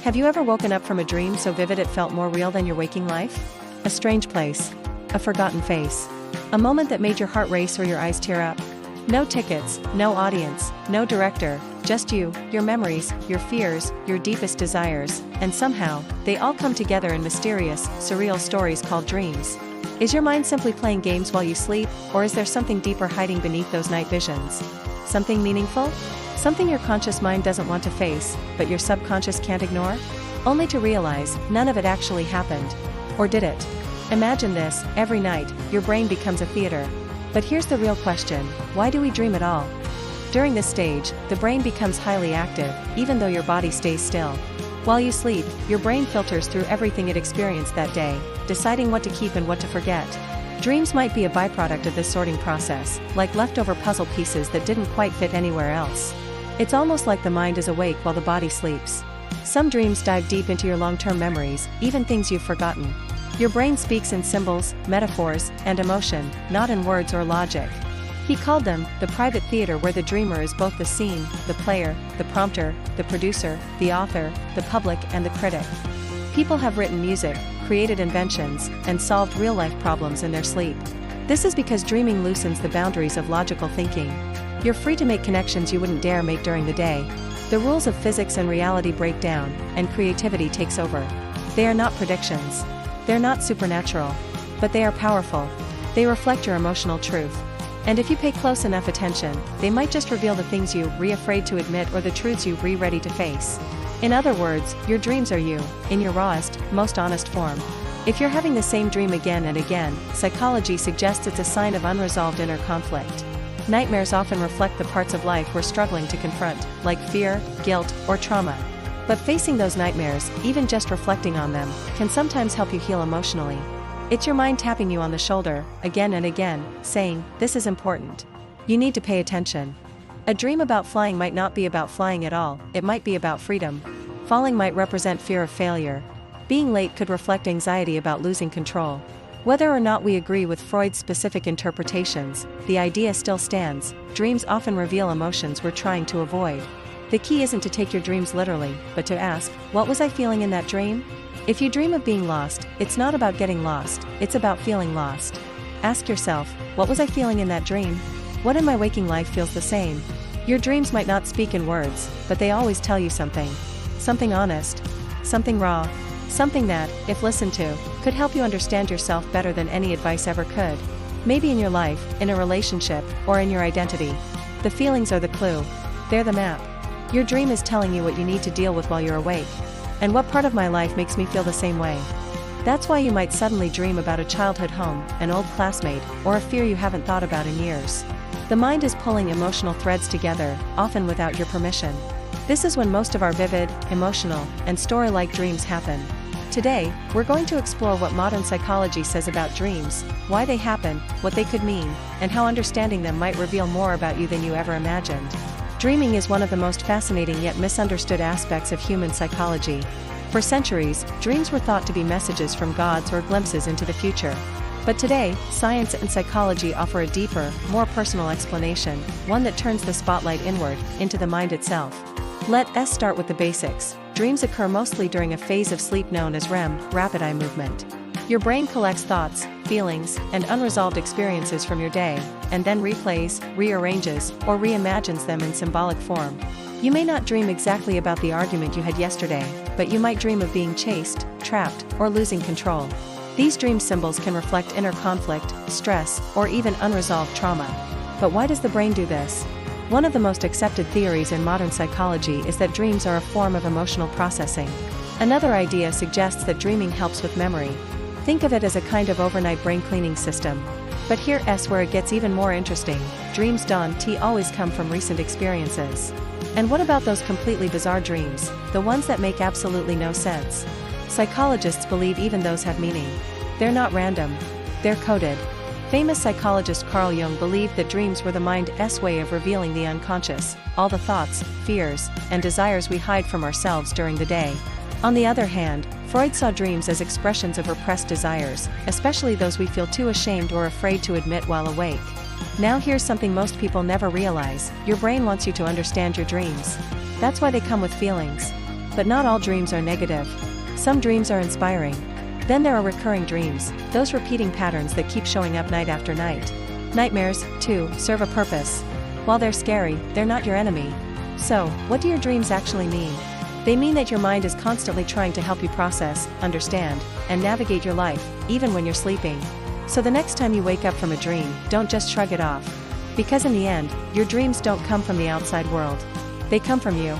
Have you ever woken up from a dream so vivid it felt more real than your waking life? A strange place. A forgotten face. A moment that made your heart race or your eyes tear up. No tickets, no audience, no director, just you, your memories, your fears, your deepest desires, and somehow, they all come together in mysterious, surreal stories called dreams. Is your mind simply playing games while you sleep, or is there something deeper hiding beneath those night visions? Something meaningful? Something your conscious mind doesn't want to face, but your subconscious can't ignore? Only to realize, none of it actually happened. Or did it? Imagine this, every night, your brain becomes a theater. But here's the real question, why do we dream at all? During this stage, the brain becomes highly active, even though your body stays still. While you sleep, your brain filters through everything it experienced that day, deciding what to keep and what to forget. Dreams might be a byproduct of this sorting process, like leftover puzzle pieces that didn't quite fit anywhere else. It's almost like the mind is awake while the body sleeps. Some dreams dive deep into your long-term memories, even things you've forgotten. Your brain speaks in symbols, metaphors, and emotion, not in words or logic. He called them the private theater, where the dreamer is both the scene, the player, the prompter, the producer, the author, the public, and the critic. People have written music, created inventions, and solved real-life problems in their sleep. This is because dreaming loosens the boundaries of logical thinking. You're free to make connections you wouldn't dare make during the day. The rules of physics and reality break down, and creativity takes over. They are not predictions. They're not supernatural. But they are powerful. They reflect your emotional truth. And if you pay close enough attention, they might just reveal the things you were afraid to admit or the truths you were ready to face. In other words, your dreams are you, in your rawest, most honest form. If you're having the same dream again and again, psychology suggests it's a sign of unresolved inner conflict. Nightmares often reflect the parts of life we're struggling to confront, like fear, guilt, or trauma. But facing those nightmares, even just reflecting on them, can sometimes help you heal emotionally. It's your mind tapping you on the shoulder, again and again, saying, "This is important. You need to pay attention." A dream about flying might not be about flying at all, it might be about freedom. Falling might represent fear of failure. Being late could reflect anxiety about losing control. Whether or not we agree with Freud's specific interpretations, the idea still stands: dreams often reveal emotions we're trying to avoid. The key isn't to take your dreams literally, but to ask, what was I feeling in that dream? If you dream of being lost, it's not about getting lost, it's about feeling lost. Ask yourself, what was I feeling in that dream? What in my waking life feels the same? Your dreams might not speak in words, but they always tell you something. Something honest. Something raw. Something that, if listened to, could help you understand yourself better than any advice ever could. Maybe in your life, in a relationship, or in your identity. The feelings are the clue. They're the map. Your dream is telling you what you need to deal with while you're awake. And what part of my life makes me feel the same way? That's why you might suddenly dream about a childhood home, an old classmate, or a fear you haven't thought about in years. The mind is pulling emotional threads together, often without your permission. This is when most of our vivid, emotional, and story-like dreams happen. Today, we're going to explore what modern psychology says about dreams, why they happen, what they could mean, and how understanding them might reveal more about you than you ever imagined. Dreaming is one of the most fascinating yet misunderstood aspects of human psychology. For centuries, dreams were thought to be messages from gods or glimpses into the future. But today, science and psychology offer a deeper, more personal explanation, one that turns the spotlight inward, into the mind itself. Let's start with the basics. Dreams occur mostly during a phase of sleep known as REM, rapid eye movement. Your brain collects thoughts, feelings, and unresolved experiences from your day, and then replays, rearranges, or reimagines them in symbolic form. You may not dream exactly about the argument you had yesterday, but you might dream of being chased, trapped, or losing control. These dream symbols can reflect inner conflict, stress, or even unresolved trauma. But why does the brain do this? One of the most accepted theories in modern psychology is that dreams are a form of emotional processing. Another idea suggests that dreaming helps with memory. Think of it as a kind of overnight brain cleaning system. But here's where it gets even more interesting. Dreams don't always come from recent experiences. And what about those completely bizarre dreams, the ones that make absolutely no sense? Psychologists believe even those have meaning. They're not random. They're coded. Famous psychologist Carl Jung believed that dreams were the mind's way of revealing the unconscious, all the thoughts, fears, and desires we hide from ourselves during the day. On the other hand, Freud saw dreams as expressions of repressed desires, especially those we feel too ashamed or afraid to admit while awake. Now here's something most people never realize: your brain wants you to understand your dreams. That's why they come with feelings. But not all dreams are negative. Some dreams are inspiring. Then there are recurring dreams, those repeating patterns that keep showing up night after night. Nightmares, too, serve a purpose. While they're scary, they're not your enemy. So, what do your dreams actually mean? They mean that your mind is constantly trying to help you process, understand, and navigate your life, even when you're sleeping. So the next time you wake up from a dream, don't just shrug it off. Because in the end, your dreams don't come from the outside world. They come from you.